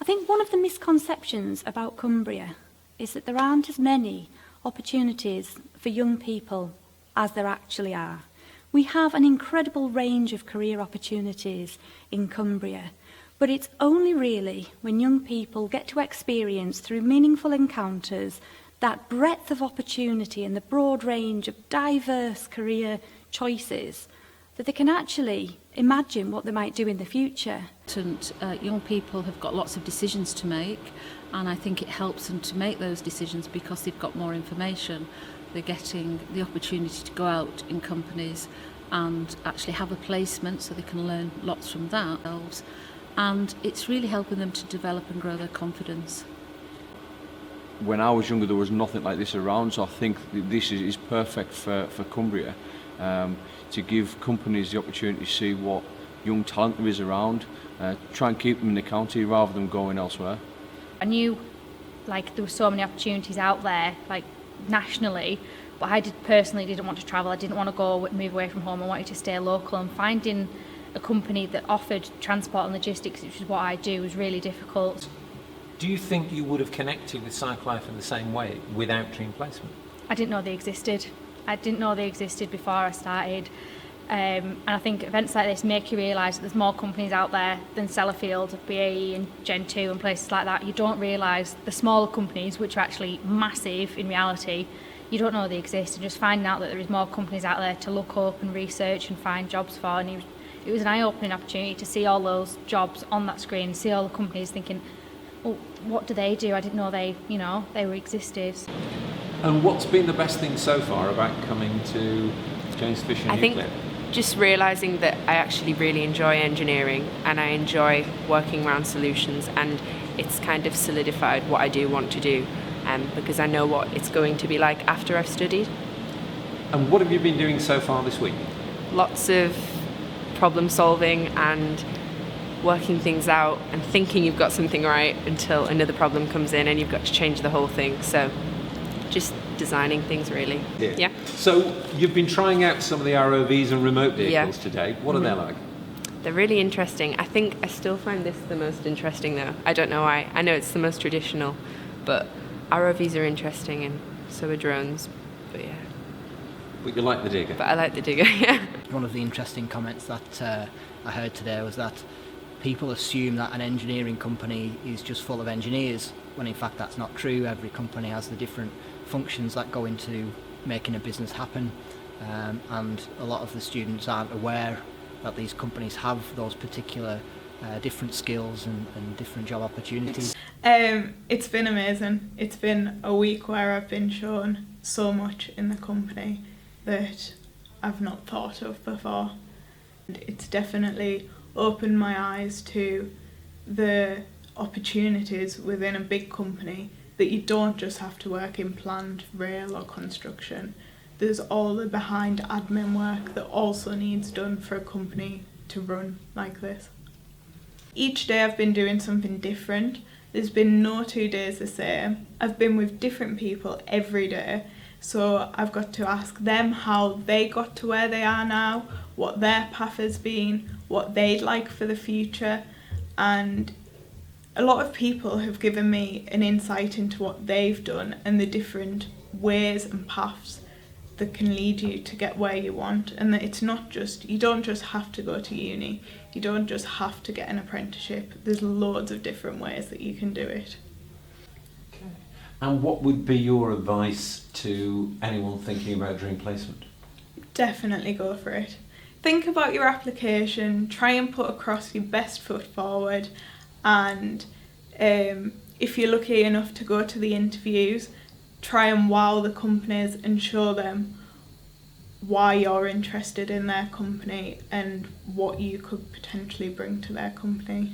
I think one of the misconceptions about Cumbria is that there aren't as many opportunities for young people as there actually are. We have an incredible range of career opportunities in Cumbria, but it's only really when young people get to experience through meaningful encounters that breadth of opportunity and the broad range of diverse career choices that they can actually imagine what they might do in the future. Young people have got lots of decisions to make, and I think it helps them to make those decisions because they've got more information. They're getting the opportunity to go out in companies and actually have a placement, so they can learn lots from that. And it's really helping them to develop and grow their confidence. When I was younger, there was nothing like this around, so I think this is perfect for Cumbria, to give companies the opportunity to see what young talent there is around, try and keep them in the county rather than going elsewhere. I knew there were so many opportunities out there, nationally, but I personally didn't want to travel. I didn't want to move away from home. I wanted to stay local, and finding a company that offered transport and logistics, which is what I do, was really difficult. Do you think you would have connected with CycLife in the same way without Dream Placement? I didn't know they existed. I didn't know they existed before I started. And I think events like this make you realise that there's more companies out there than Sellafield, BAE and Gen 2 and places like that. You don't realise the smaller companies, which are actually massive in reality, you don't know they exist, and just finding out that there is more companies out there to look up and research and find jobs for. And it was an eye-opening opportunity to see all those jobs on that screen, see all the companies thinking, well, what do they do? I didn't know they were existed. And what's been the best thing so far about coming to James Fisher Nuclear? I think just realising that I actually really enjoy engineering and I enjoy working around solutions, and it's kind of solidified what I do want to do, because I know what it's going to be like after I've studied. And what have you been doing so far this week? Lots of problem solving and working things out and thinking you've got something right until another problem comes in and you've got to change the whole thing. So just designing things, really. Yeah. So you've been trying out some of the ROVs and remote vehicles today. What are they like? They're really interesting. I think I still find this the most interesting though. I don't know why. I know it's the most traditional, but ROVs are interesting and so are drones. But yeah. But you like the digger? But I like the digger, yeah. One of the interesting comments that I heard today was that people assume that an engineering company is just full of engineers, when in fact that's not true. Every company has the different functions that go into making a business happen, and a lot of the students aren't aware that these companies have those particular different skills and different job opportunities. It's been amazing. It's been a week where I've been shown so much in the company that I've not thought of before. And it's definitely opened my eyes to the opportunities within a big company, that you don't just have to work in planned rail or construction. There's all the behind admin work that also needs done for a company to run like this. Each day I've been doing something different. There's been no 2 days the same. I've been with different people every day, so I've got to ask them how they got to where they are now, what their path has been, what they'd like for the future, and a lot of people have given me an insight into what they've done and the different ways and paths that can lead you to get where you want, and that it's not just, you don't just have to go to uni, you don't just have to get an apprenticeship. There's loads of different ways that you can do it. Okay. And what would be your advice to anyone thinking about Dream Placement? Definitely go for it. Think about your application, try and put across your best foot forward, and if you're lucky enough to go to the interviews, try and wow the companies and show them why you're interested in their company and what you could potentially bring to their company.